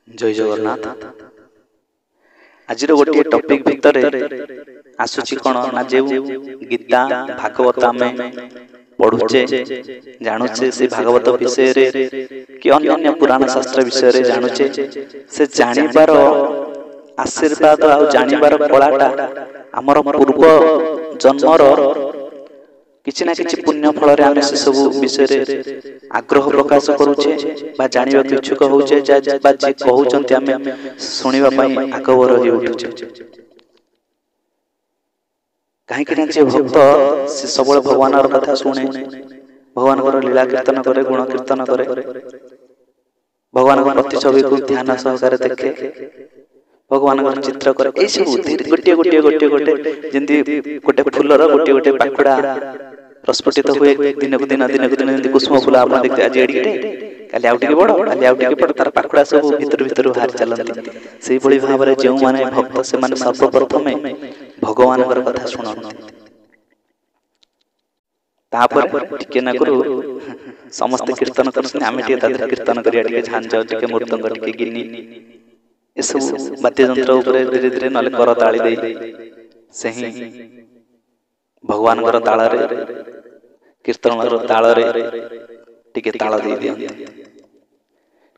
जय जगन्नाथ। आज गोटे टॉपिक भितर आसुची कौन ना जो गीता भागवत आम पढ़ुचे जानुचे से भागवत विषय रे कि अन्य पुराण शास्त्र विषय रे जानुचे से जानिबार आशीर्वाद आ जानिबार कलाटा आमर पूर्व जन्मर किछि ना किछि पुण्य फल रे आमे से सब विषय रे आग्रह प्रकाश करूचे बा जानिबा इच्छुक होउचे बा जे कहउचंती आमे सुनिबा पई आगवर हो उठुचे। काहे कि जे भक्त से सबल भगवानर कथा सुने, भगवानर लीला कीर्तन करे, गुण कीर्तन करे, भगवानर प्रतिछवि को ध्यान सहकारे देखे, भगवानर चित्र करे, ए सब गोटे गोटे गोटे गोटे जेंति गोटे फुलर गोटे गोटे पाखुड़ा प्रस्फुटित हुए दिन को दिन जेंति कुसुम फूल आप देखते आज एडिटे काली आउ टिके बड़ काली आउ टिके बड़ तार पाखुड़ा सब भीतर भीतर बाहर चलंती सेही भली भाबरे जेउ माने भक्त से माने सर्वप्रथमे भगवानर कथा सुनन तापर टिके ना करू समस्त कीर्तन करछन आमे टिके तादर कीर्तन करिया टिके झांझ टिके मृदंग टिके गिन्नी ए सब वाद्य यंत्र ऊपर धीरे धीरे नले कर ताली देई सही भगवानर ताल रे कीर्तनर ताल रे टिके ताल दे दियंती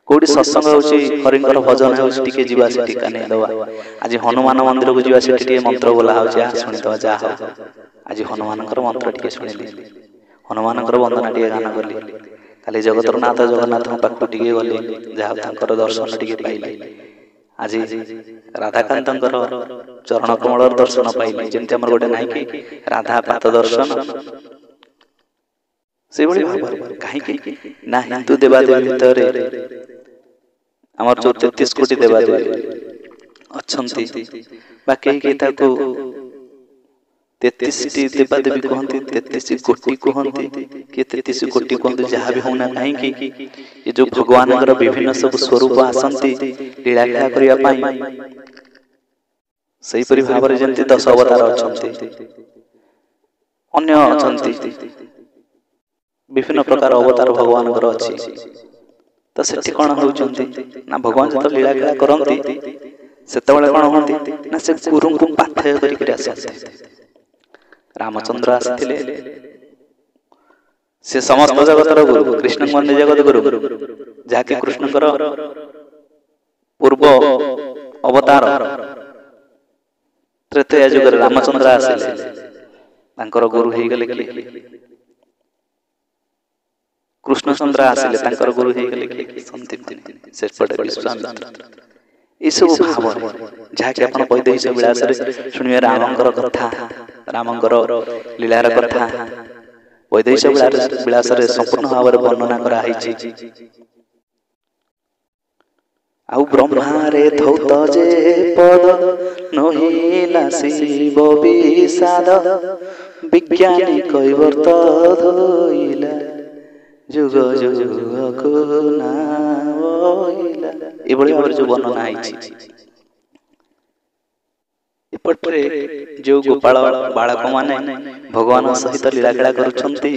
कोडी सत्संग होची हरिंकर भजन होची टिके जीवा से टिका नै दवा आज हनुमान मंदिर को जीवा से टिके मंत्र बोला हो जा सुनि दवा जा हो आज हनुमानकर मंत्र टिके सुनिली हनुमानकर वंदना टिके गान करली काली जगतर नाथ जगन्नाथ पाखु टिके गली जा तांकर दर्शन टिके पाइली आज राधाकांतंकर चरण कमलर दर्शन पाइली जेंति हमर गोटे नाही कि राधा पाद दर्शन से बड़ी भाव काहे कि ना हिंदू देवादेवी भीतर हमर जो 33 कोटी देवादेवी अछंती बाकी के ताको 33 टी देवादेवी कहंती 33 कोटी कहंती कि 33 कोटी कहंती जहां भी होना काहे कि ये जो भगवानकर विभिन्न सब स्वरूप आसंती लीला लीला करिया पाई सही परि भाबरे जेंति 10 अवतार अछंती अन्य अछंती विभिन्न प्रकार अवतार भगवानकर अछि तो सेठी कोन होउचंती ना भगवान जत लीला लीला करंती सेतबेले कोन होंती ना से गुरु को पाथय करि के आसंती रामचंद्र आसिथिले से समस्त जगतर गुरु कृष्ण मन जगत गुरु जाके कृष्णकर पूर्व अवतार त्रेतया युग रामचंद्र आसिले तांकर गुरु हे गेले कि कृष्णचंद्र आसिले तांकर गुरु हे गेले कि संदीप से पटे विश्वामित्र ई सब भाव जाके अपन वैदेही विलास रे सुनिए रामंकर कथा रामंकर लीलार कथा वैदेही विलास रे संपूर्ण भाव वर्णना करा हिची आउ ब्रह्मा रे धौत जे पद नहिला शिव विषाद विज्ञानी कैवर्त धोइला जुग जुग को नाइला ए बड़ी भाव जो वर्णना हिची एपटरे जो गोपाल बालक माने भगवान सहित लीला खेला करूछंती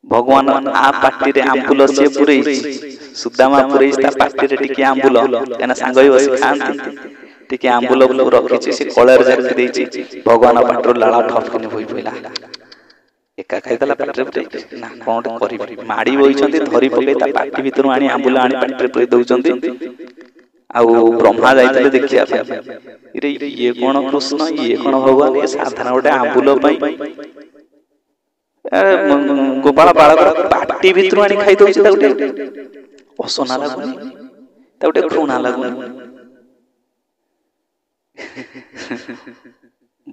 भगवान आ पार्टी रे आंबुल से पुरै सुदामा पुरै ता पार्टी रे टिके आंबुल एना सांगई बसी खांती टिके आंबुल रखिछि से कलर जाके देछि भगवान पाटरो लाला ठपकने होई पइला एका खाइतला पाटरे ना कोन करि माडी होइछंती धरि पके ता पार्टी भितर आनी आंबुल आनी पाटरे पुरै दउछंती आउ ब्रह्मा जाइतले देखिया रे ये कोन कृष्ण ये कोन भगवान ये साधारण गोटे आंबुल पई गोपाल बालक पार्टी भितर आनी खाइ दउछि ता गोटे असना लागुनी ता गोटे घृणा लागुनी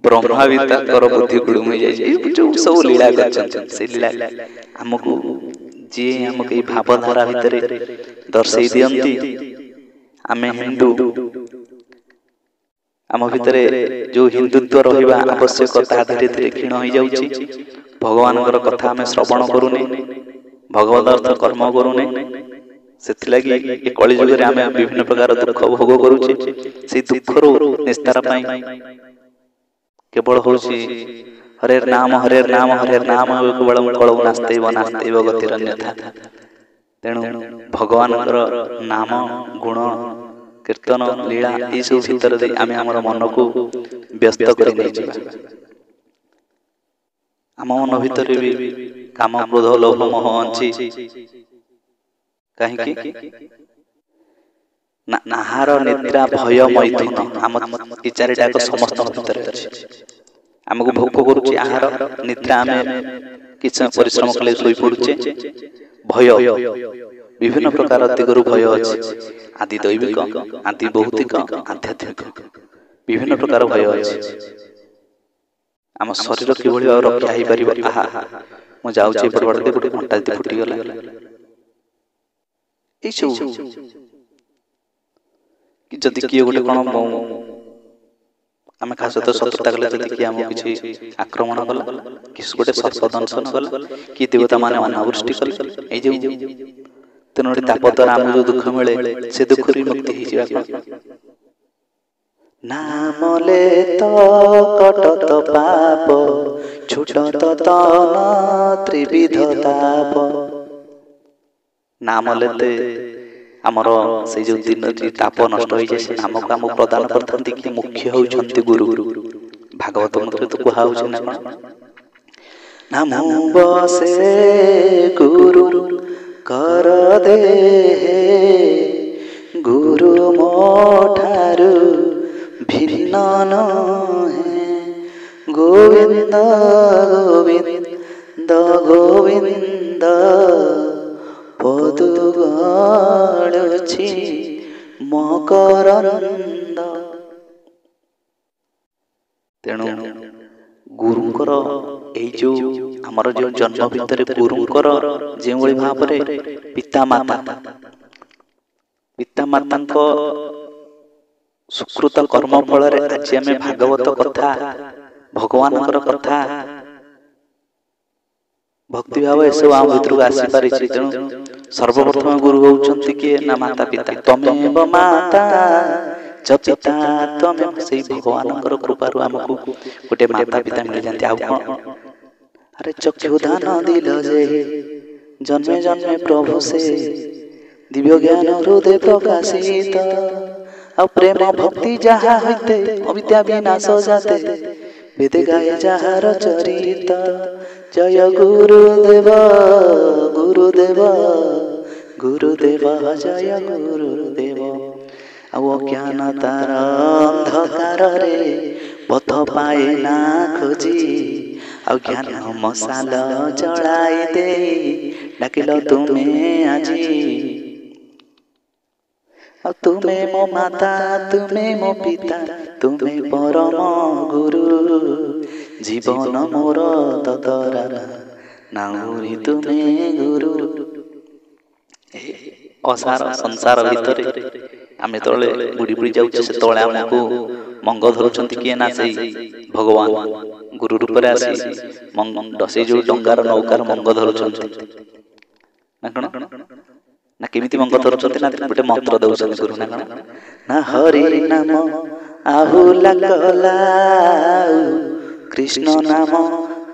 ब्रह्मा भी ताकर बुद्धि गुडुम जाय जो सब लीला करछन से लीला हमकु जे हमके ई भावधारा भितरे दर्शई दियंती आमे हिंदू आम भितरे जो हिंदुत्व रहिबा आवश्यक ता धीरे धीरे क्षीण होई जाउची भगवानकर कथा आमे श्रवण करूने भगवत अर्थ कर्म करूने सेति लागि ए कलि जुग रे आमे विभिन्न प्रकार दुख भोग करूची से दुख रो निस्तार पाई केवल होची हरे नाम केवल कलौ नास्ते व नास्ते गतिर अन्यथा तेणु भगवानଙ୍କର नाम गुण कीर्तन लीला ये सब भीतर दे आमे हमर मन को व्यस्त करि नै छी। आम मन भीतर भी काम क्रोध लोभ मोह अछि काहे कि ना आहार निद्रा भय मैथुन आम ई चारिटा को समस्त भीतर अछि। हमको भोग करूची आहार निद्रा आमे किछ परिश्रम कले सोई पडुचे भय विभिन्न प्रकार दिगरु भय अछि आदि दैविक आदि भौतिक आध्यात्मिक विभिन्न प्रकार भय अछि। आम शरीर किभଳି रक्षा हो पारिबो आहा मु जाउचे परबडते गोटे घंटा दे फुटी गला ए सब कि जदि किए गोटे कोन आम खास तो सतर्कता कले जदि कि आम किछि आक्रमण कला कि गोटे सर्पदंशन कला कि देवता माने अनावृष्टि कला ए जे तेनोडी ताप द्वारा आम जो दुख मिले से दुख रि मुक्ति हो जाबा नाम ले तो कटत पाप छुटत तन त्रिविध ताप। नाम लेते आमर से जो दिन ताप नष्ट हो जाए से नाम को आम प्रदान करथंती कि मुख्य होउछंती गुरु। भागवत मंत्र तो कुहा होउछ ना कोन नाम बसे गुरु कर दे गुरु मोठारु भिन्न नहे गोविंद गोविंद गोविंद पदु गळुछि मकरंद। तेणु गुरुंकर ए जो हमर जो जन्म भितर गुरुंकर जे भଳି भाबरे पिता माता सुकृत कर्म फल रे आज आमे भागवत कथा भगवानकर कथा भक्ति भाव ए सब आम भितर आसी पारि छी। तेणु सर्वप्रथम गुरु होउछंती कि ना माता पिता तमेव माता च पिता तमेव से भगवानकर कृपा रु हमकु गोटे माता पिता मिल जानते। आ कोन अरे चक्षु दान दिल जे जन्मे जन्मे प्रभु से दिव्य ज्ञान हृदय प्रकाशित आ प्रेम भक्ति जहा होते अविद्या विनाश जाते वेद गाय जहार चरित जय गुरुदेव गुरुदेव गुरुदेव जय गुरुदेव। आ ज्ञान तार अंधकार रे पथ पाए ना खोजी आ ज्ञान मसाल जलाई दे डाकिल तुम्हें आजी। तुम्हें मो माता तुम्हें मो पिता तुम्हें परम गुरु जीवन मोर ततरा नाउरी तुम्हें गुरु। असार संसार भीतर आमे तळे बुडी बुडी जाउछे से तळे हमको मंग धरुछंती किए ना से भगवान गुरु रूप रे आसी मंग दसे जो डंगार नौकार मंग धरुछंती ना कोन ना केमिति मंग धरुछंती ना गोटे मंत्र दउछन गुरु ना कोन ना हरि नाम आहुला कला कृष्ण नाम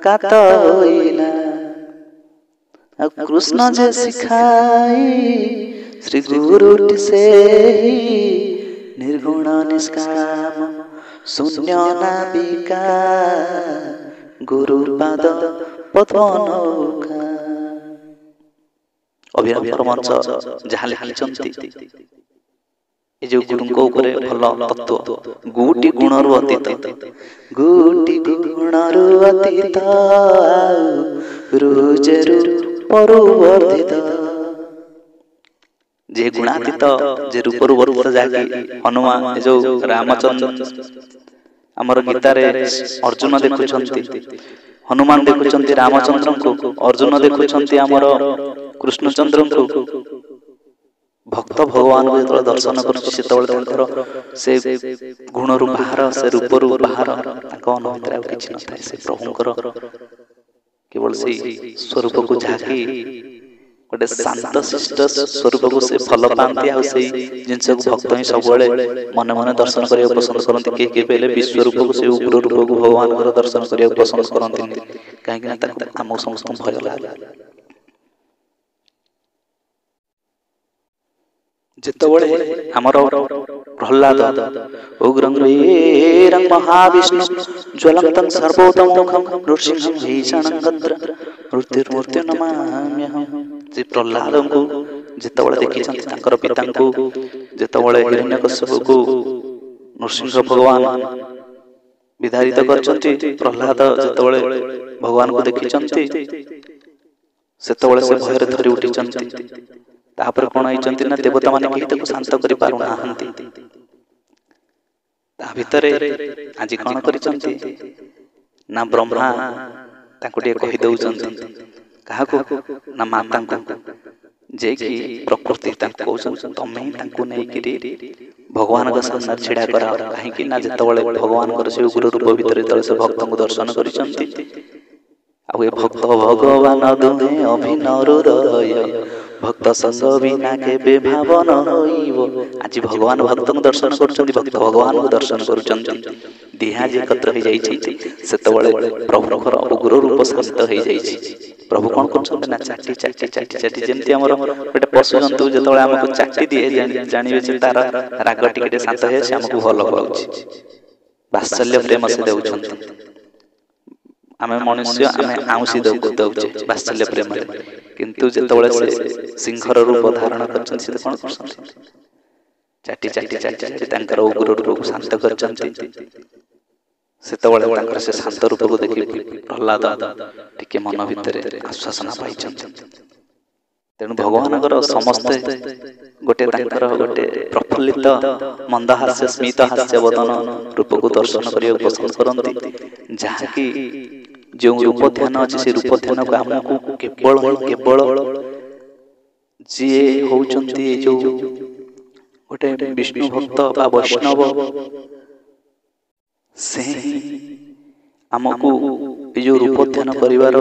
कात होइला कृष्ण जे सिखाई श्री गुरु से निर्गुण निष्काम शून्य नाविका गुरु पाद पद्म नौका। अभिनव परमंश जहाँ लिखिछंती ए जो गुरुंको ऊपर भल तत्व गुटी गुणरु अतीत गुटी गुणरु अतीत रुजरु परवर्धित जे गुणातीत जे रूपरु वर्धित जाके हनुमान जो रामचंद्र हमर गीता रे अर्जुन देखुछंती हनुमान देखुछंती रामचंद्र को अर्जुन देखुछंती हमर कृष्णचंद्र को भक्त भगवान को जो दर्शन करछि सेतबेले तंकर से गुणरु बाहर से रूपरु बाहर ताको अनुभूति किछि न थाए से प्रभुंकर केवल से स्वरूप को झाकी गोटे शांत शिष्ट स्वरूप को से फल पाती आ जिनस भक्त ही सब मन मन दर्शन करने पसंद करते किए पहले विश्व रूप को से उग्र रूप को भगवान दर्शन करने पसंद करते कहीं आम समस्त भय लगे। ଯେତେବେଳେ ଆମର ପ୍ରହ୍ଲାଦ ଉଗ୍ରଂ ବୀରଂ ମହାବିଷ୍ଣୁ ଜ୍ୱଲନ୍ତଂ ସର୍ବୋତ୍ତମୋଖଂ ନୃସିଂହଂ ଭୀଷଣଂ ଭଦ୍ର ମୃତ୍ୟୁର୍ମୃତ୍ୟୁ ନମାମ୍ୟହଂ। ଯେ ପ୍ରହ୍ଲାଦଙ୍କୁ ଯେତେବେଳେ ଦେଖିଛନ୍ତି ତାଙ୍କର ପିତାଙ୍କୁ, ଯେତେବେଳେ ହିରଣ୍ୟକଶ୍ୟପକୁ ନୃସିଂହ ଭଗବାନ ବିଧାରିତ କରିଛନ୍ତି, ପ୍ରହ୍ଲାଦ ଯେତେବେଳେ ଭଗବାନଙ୍କୁ ଦେଖିଛନ୍ତି ସେତେବେଳେ ସେ ଭୟରେ ଧରି ଉଠିଛନ୍ତି। ତାପରେ କଣ ହେଇଛନ୍ତି ନା ଦେବତାମାନେ କେହି ତାକୁ ଶାନ୍ତ କରିପାରୁନାହାନ୍ତି। ତା ଭିତରେ ଆଜି କଣ କରିଛନ୍ତି ନା ବ୍ରହ୍ମା ତାଙ୍କୁ ଟିକେ କହିଦଉଛନ୍ତି। କାହାକୁ ନା ମାତାଙ୍କୁ, ଯେ କି ପ୍ରକୃତି ତାଙ୍କୁ କହୁଛନ୍ତି ତମେ ହିଁ ତାଙ୍କୁ ନେଇକିରି ଭଗବାନଙ୍କ ସାମ୍ନାରେ ଛିଡା କରାଅ। କାହିଁକି ନା ଯେତେବେଳେ ଭଗବାନଙ୍କର ସେ ଉଗ୍ର ରୂପ ଭିତରେ ଯେତେବେଳେ ସେ ଭକ୍ତଙ୍କୁ ଦର୍ଶନ କରିଛନ୍ତି, ଆଉ ଏ ଭକ୍ତ ଭଗବାନ ଦୁହେଁ ଅଭିନରୁ ରୟ ଭକ୍ତ ସଙ୍ଗ ବିନା କେବେ ଭାବନ ହୋଇବ। ଆଜି ଭଗବାନ ଭକ୍ତଙ୍କୁ ଦର୍ଶନ କରୁଛନ୍ତି, ଭକ୍ତ ଭଗବାନଙ୍କୁ ଦର୍ଶନ କରୁଛନ୍ତି। ଦିହା ଯେ ଏକତ୍ର ହେଇଯାଇଛନ୍ତି, ସେତେବେଳେ ପ୍ରଭୁଙ୍କର ଉଗ୍ର ରୂପ ଶାନ୍ତ ହେଇଯାଇଛି। ପ୍ରଭୁ କଣ କରୁଛନ୍ତି ନା ଚାଟି ଚାଟି ଚାଟି ଚାଟି, ଯେମିତି ଆମର ଗୋଟେ ପଶୁ ଜନ୍ତୁ ଯେତେବେଳେ ଆମକୁ ଚାଟି ଦିଏ ଜାଣିବେ ଯେ ତାର ରାଗ ଟିକେ ଶାନ୍ତ ହେଇଯାଇଛି, ଆମକୁ ଭଲ ପାଉଛି। ବାତ୍ସଲ୍ୟ ପ୍ରେମ ସେ ଦେଉଛନ୍ତି। ଆମେ ମନୁଷ୍ୟ, ଆମେ ଆଉଁସି ଦଉଛେ ବାତ୍ସଲ୍ୟ ପ୍ରେମରେ, କିନ୍ତୁ ଯେତେବେଳେ ସେ ସିଂହର ରୂପ ଧାରଣ କରିଛନ୍ତି ସେ କଣ କରୁଛନ୍ତି? ଚାଟି ଚାଟି ଚାଟି ଚାଟି ତାଙ୍କର ଉଗ୍ର ରୂପକୁ ଶାନ୍ତ କରିଛନ୍ତି। ସେତେବେଳେ ତାଙ୍କର ସେ ଶାନ୍ତ ରୂପକୁ ଦେଖି ପ୍ରହ୍ଲାଦ ଟିକେ ମନ ଭିତରେ ଆଶ୍ୱାସନା ପାଇଛନ୍ତି। ତେଣୁ ଭଗବାନଙ୍କର ସମସ୍ତେ ଗୋଟେ ତାଙ୍କର ଗୋଟେ ପ୍ରଫୁଲ୍ଲିତ ମନ୍ଦହାସ୍ୟ ସ୍ମିତ ହାସ୍ୟ ବଦନ ରୂପକୁ ଦର୍ଶନ କରିବାକୁ ପସନ୍ଦ କରନ୍ତି। ଯାହାକି ଯେଉଁ ରୂପ ଧ୍ୟାନ ଅଛି ସେ ରୂପ ଧ୍ୟାନକୁ ଆମକୁ କେବଳ ଯିଏ ହଉଛନ୍ତି ଏ ଯୋଉ ଗୋଟେ ବିଷ୍ଣୁ ଭକ୍ତ ବା ବୈଷ୍ଣବ, ସେ ଆମକୁ ଏ ଯୋଉ ରୂପ ଧ୍ୟାନ କରିବାର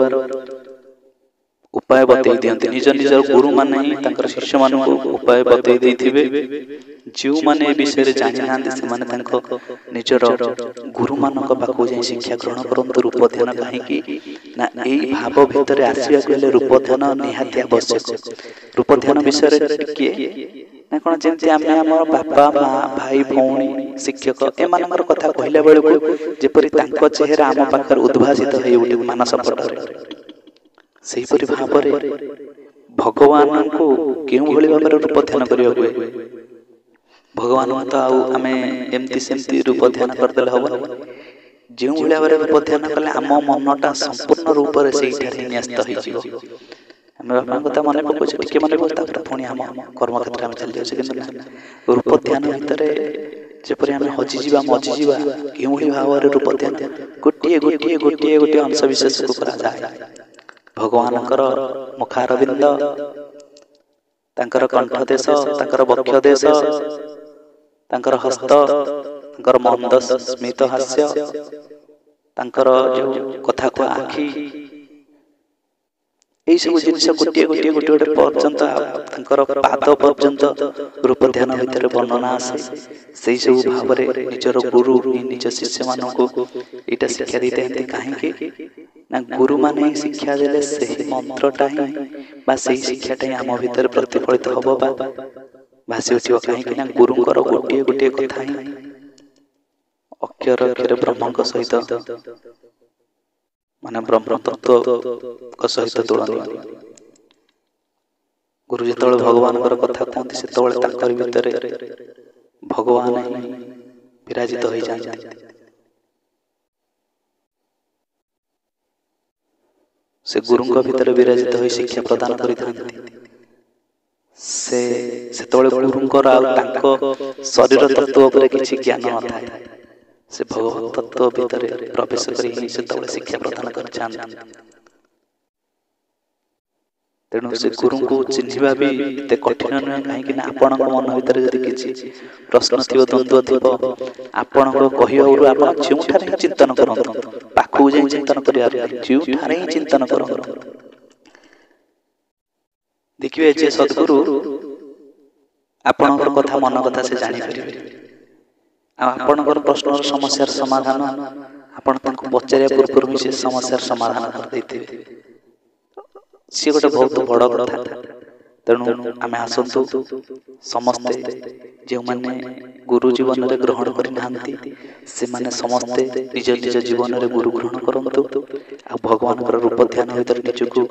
ଉପାୟ ବତେଇ ଦିଅନ୍ତି। ନିଜ ନିଜର ଗୁରୁମାନେ ହିଁ ତାଙ୍କର ଶିଷ୍ୟମାନଙ୍କୁ ଉପାୟ ବତେଇ ଦେଇଥିବେ। ଯେଉଁମାନେ ଏ ବିଷୟରେ ଜାଣିନାହାନ୍ତି ସେମାନେ ତାଙ୍କ ନିଜର ଗୁରୁମାନଙ୍କ ପାଖକୁ ଯାଇ ଶିକ୍ଷା ଗ୍ରହଣ କରନ୍ତୁ। ରୂପ ଧ୍ୟାନ କାହିଁକି ନା ଏଇ ଭାବ ଭିତରେ ଆସିବାକୁ ହେଲେ ରୂପ ଧ୍ୟାନ ନିହାତି ଆବଶ୍ୟକ। ରୂପ ଧ୍ୟାନ ବିଷୟରେ ଟିକେ ନା କଣ, ଯେମିତି ଆମେ ଆମର ବାପା ମା ଭାଇ ଭଉଣୀ ଶିକ୍ଷକ ଏମାନଙ୍କର କଥା କହିଲା ବେଳକୁ ଯେପରି ତାଙ୍କ ଚେହେରା ଆମ ପାଖରେ ଉଦ୍ଭାସିତ ହେଇ ଉଠିବ ମାନସ ପଟରେ, ସେହିପରି ଭାବରେ ଭଗବାନଙ୍କୁ କେଉଁଭଳି ଭାବରେ ରୂପ ଧ୍ୟାନ କରିବାକୁ ହୁଏ। ଭଗବାନଙ୍କୁ ତ ଆଉ ଆମେ ଏମିତି ସେମିତି ରୂପ ଧ୍ୟାନ କରିଦେଲେ ହବ। ଯେଉଁଭଳି ଭାବରେ ରୂପ ଧ୍ୟାନ କଲେ ଆମ ମନଟା ସମ୍ପୂର୍ଣ୍ଣ ରୂପରେ ସେଇଠାରେ ନ୍ୟସ୍ତ ହେଇଯିବ। ଆମେ ବାପାଙ୍କ କଥା ମନେ ପକାଉଛେ, ଟିକେ ମନେ ପକାଉ, ତାପରେ ପୁଣି ଆମ କର୍ମକ୍ଷେତ୍ରରେ ଆମେ ଚାଲି ଯାଉଛେ। କିନ୍ତୁ ନା, ରୂପ ଧ୍ୟାନ ଭିତରେ ଯେପରି ଆମେ ହଜିଯିବା ମଜିଯିବା, କେଉଁଭଳି ଭାବରେ ରୂପ ଧ୍ୟାନ ଗୋଟିଏ ଗୋଟିଏ ଗୋଟିଏ ଗୋଟିଏ ଅଂଶ ବିଶେଷକୁ କରାଯାଏ। ଭଗବାନଙ୍କର ମୁଖାରବିନ୍ଦ, ତାଙ୍କର କଣ୍ଠ ଦେଶ, ତାଙ୍କର ବକ୍ଷ ଦେଶ, ତାଙ୍କର ହସ୍ତ, ତାଙ୍କର ମନ୍ଦ ସ୍ମିତ ହାସ୍ୟ, ତାଙ୍କର ଯୋଉ କଥା କୁହା ଆଖି, ଏଇ ସବୁ ଜିନିଷ ଗୋଟିଏ ଗୋଟିଏ ଗୋଟିଏ ଗୋଟେ ପର୍ଯ୍ୟନ୍ତ, ତାଙ୍କର ପାଦ ପର୍ଯ୍ୟନ୍ତ ରୂପ ଧ୍ୟାନ ଭିତରେ ବର୍ଣ୍ଣନା ଆସେ। ସେଇ ସବୁ ଭାବରେ ନିଜର ଗୁରୁ ନିଜ ଶିଷ୍ୟମାନଙ୍କୁ ଏଇଟା ଶିକ୍ଷା ଦେଇଥାନ୍ତି। କାହିଁକି ନା ଗୁରୁମାନେ ହିଁ ଶିକ୍ଷା ଦେଲେ ସେହି ମନ୍ତ୍ରଟା ହିଁ ବା ସେଇ ଶିକ୍ଷାଟା ହିଁ ଆମ ଭିତରେ ପ୍ରତିଫଳିତ ହବ ବା ଭାସି ଉଠିବ। କାହିଁକି ନା ଗୁରୁଙ୍କର ଗୋଟିଏ ଗୋଟିଏ କଥା ହିଁ ଅକ୍ଷର ଅକ୍ଷରେ ବ୍ରହ୍ମଙ୍କ ସହିତ ମାନେ ବ୍ରହ୍ମ ତତ୍ତ୍ୱଙ୍କ ସହିତ ତୁଳନୀୟ। ଗୁରୁ ଯେତେବେଳେ ଭଗବାନଙ୍କର କଥା କୁହନ୍ତି ସେତେବେଳେ ତାଙ୍କରି ଭିତରେ ଭଗବାନ ହିଁ ବିରାଜିତ ହୋଇଯାଆନ୍ତି। ସେ ଗୁରୁଙ୍କ ଭିତରେ ବିରାଜିତ ହୋଇ ଶିକ୍ଷା ପ୍ରଦାନ କରିଥାନ୍ତି। ସେତେବେଳେ ଗୁରୁଙ୍କର ଆଉ ତାଙ୍କ ଶରୀର ତତ୍ତ୍ୱ ଉପରେ କିଛି ଜ୍ଞାନ ନଥାଏ। ସେ ଭଗବତ ତତ୍ତ୍ୱ ଭିତରେ ପ୍ରବେଶ କରି ହିଁ ସେତେବେଳେ ଶିକ୍ଷା ପ୍ରଦାନ କରିଥାନ୍ତି। ତେଣୁ ସେ ଗୁରୁଙ୍କୁ ଚିହ୍ନିବା ବି ଏତେ କଠିନ ନୁହେଁ। କାହିଁକି ନା ଆପଣଙ୍କ ମନ ଭିତରେ ଯଦି କିଛି ପ୍ରଶ୍ନ ଥିବ, ଦ୍ୱନ୍ଦ୍ୱ ଥିବ, ଆପଣଙ୍କ କହିବାରୁ ଆପଣ ଯେଉଁଠାରେ ହିଁ ଚିନ୍ତନ କରନ୍ତୁ, ପାଖକୁ ଯାଇ ଚିନ୍ତନ କରିବାର ନାହିଁ, ଯେଉଁଠାରେ ହିଁ ଚିନ୍ତନ କରନ୍ତୁ, ଦେଖିବେ ଯେ ସଦ୍ଗୁରୁ ଆପଣଙ୍କର କଥା ମନ କଥା ସେ ଜାଣିପାରିବେ। ଆଉ ଆପଣଙ୍କର ପ୍ରଶ୍ନର ସମସ୍ୟାର ସମାଧାନ ଆପଣ ତାଙ୍କୁ ପଚାରିବା ପୂର୍ବରୁ ହିଁ ସେ ସମସ୍ୟାର ସମାଧାନ କରିଦେଇଥିବେ। ସିଏ ଗୋଟେ ବହୁତ ବଡ଼ କଥା। ତେଣୁ ଆମେ ଆସନ୍ତୁ ସମସ୍ତେ ଯେଉଁମାନେ ଗୁରୁ ଜୀବନରେ ଗ୍ରହଣ କରିନାହାନ୍ତି ସେମାନେ ସମସ୍ତେ ନିଜ ନିଜ ଜୀବନରେ ଗୁରୁ ଗ୍ରହଣ କରନ୍ତୁ ଆଉ ଭଗବାନଙ୍କର ରୂପ ଧ୍ୟାନ ଭିତରେ ନିଜକୁ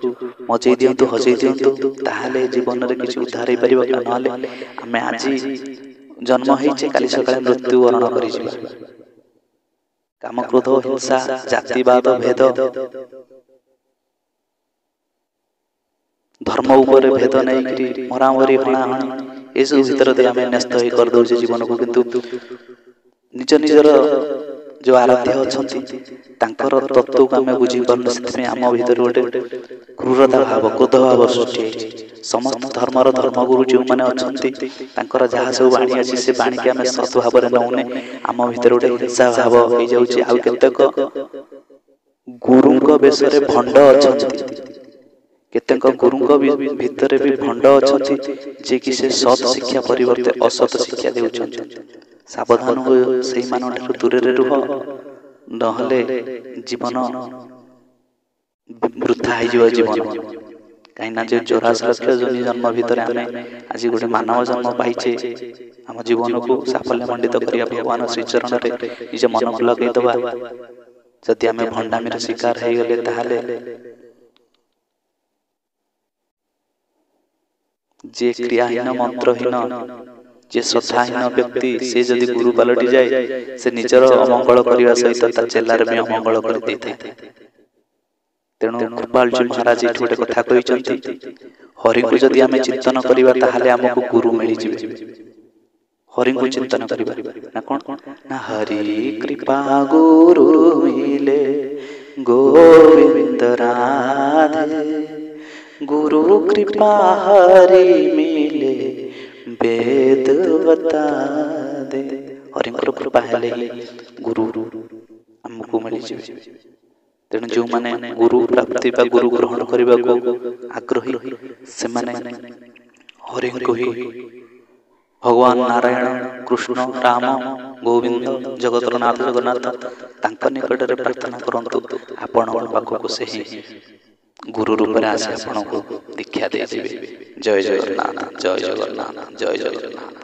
ମଜେଇ ଦିଅନ୍ତୁ, ହଜେଇ ଦିଅନ୍ତୁ। ତାହେଲେ ଜୀବନରେ କିଛି ଉଦ୍ଧାର ହେଇପାରିବ। ନହେଲେ ଆମେ ଆଜି ଜନ୍ମ ହେଇଛେ, କାଲି ସକାଳେ ମୃତ୍ୟୁ ବରଣ କରିଯିବା। କାମ, କ୍ରୋଧ, ହିଂସା, ଜାତିବାଦ, ଭେଦ, ଧର୍ମ ଉପରେ ଭେଦ ନେଇକରି ମରାମରି, ହଣାହଣି ଏସବୁ ଭିତରେ ଦେଇ ଆମେ ନ୍ୟସ୍ତ ହେଇ କରିଦଉଛେ ଜୀବନକୁ। କିନ୍ତୁ ନିଜ ନିଜର ଯୋଉ ଆରାଧ୍ୟ ଅଛନ୍ତି ତାଙ୍କର ତତ୍ତ୍ୱକୁ ଆମେ ବୁଝିପାରୁନୁ। ସେଥିପାଇଁ ଆମ ଭିତରେ ଗୋଟେ କ୍ରୂରତା ଭାବ, କ୍ରୋଧ ଭାବ ସୃଷ୍ଟି ହେଇଛି। ସମସ୍ତ ଧର୍ମର ଧର୍ମଗୁରୁ ଯେଉଁମାନେ ଅଛନ୍ତି ତାଙ୍କର ଯାହା ସବୁ ବାଣୀ ଅଛି ସେ ବାଣୀକି ଆମେ ସତ୍ ଭାବରେ ନଉନେ। ଆମ ଭିତରେ ଗୋଟେ ହିଂସା ଭାବ ହେଇଯାଉଛି। ଆଉ କେତେକ ଗୁରୁଙ୍କ ବେଶରେ ଭଣ୍ଡ ଅଛନ୍ତି, କେତେକ ଗୁରୁଙ୍କ ଭିତରେ ବି ଭଣ୍ଡ ଅଛନ୍ତି ଯିଏକି ସେ ସତ୍ ଶିକ୍ଷା ପରିବର୍ତ୍ତେ ଅସତ୍ ଶିକ୍ଷା ଦେଉଛନ୍ତି। ସାବଧାନ ହୋଇ ସେଇମାନଙ୍କଠାରୁ ଦୂରରେ ରୁହ, ନହେଲେ ଜୀବନ ବୃଥା ହେଇଯିବ ଜୀବନ। କାହିଁକିନା ଯେ 84 ଲକ୍ଷ ଯୋନି ଜନ୍ମ ଭିତରେ ଆମେ ଆଜି ଗୋଟେ ମାନବ ଜନ୍ମ ପାଇଛେ, ଆମ ଜୀବନକୁ ସାଫଲ୍ୟ ମଣ୍ଡିତ କରିବା ଭଗବାନ ଶ୍ରୀଚରଣରେ ନିଜ ମନକୁ ଲଗେଇଦବା। ଯଦି ଆମେ ଭଣ୍ଡାମିର ଶିକାର ହେଇଗଲେ ତାହେଲେ ଯେ କ୍ରିୟାହୀନ, ମନ୍ତ୍ରହୀନ, ଯେ ଶ୍ରଦ୍ଧାହୀନ ବ୍ୟକ୍ତି ସେ ଯଦି ଗୁରୁ ପାଲଟି ଯାଏ ସେ ନିଜର ଅମଙ୍ଗଳ କରିବା ସହିତ ତା ଚେଲାର ବି ଅମଙ୍ଗଳ କରିଦେଇଥାଏ। ତେଣୁ ଗୋପାଳଜୀ ମହାରାଜ ଏଠି ଗୋଟେ କଥା କହିଛନ୍ତି, ହରିଙ୍କୁ ଯଦି ଆମେ ଚିନ୍ତନ କରିବା ତାହେଲେ ଆମକୁ ଗୁରୁ ମିଳିଯିବେ। ହରିଙ୍କୁ ଚିନ୍ତନ କରିବା ନା କଣ ନା ହରି କୃପା ଗୁରୁ ମିଲେ ଗୋବିନ୍ଦ ରାଧେ, गुरु कृपा हरि मिले वेद बता दे। हरिंकर कृपा हेले गुरु हमको मिल जाए। तेणु जो माने गुरु प्राप्ति बा गुरु ग्रहण करने को आग्रही से माने हरिंको ही भगवान नारायण, कृष्ण, राम, गोविंद, जगतर नाथ जगन्नाथ तांका निकट रे प्रार्थना करंतु। आपण पाखक से ही गुरु रूप आसे आपको दीक्षा दे। जय जगन्नाथ, जय जगन्नाथ, जय जगन्नाथ।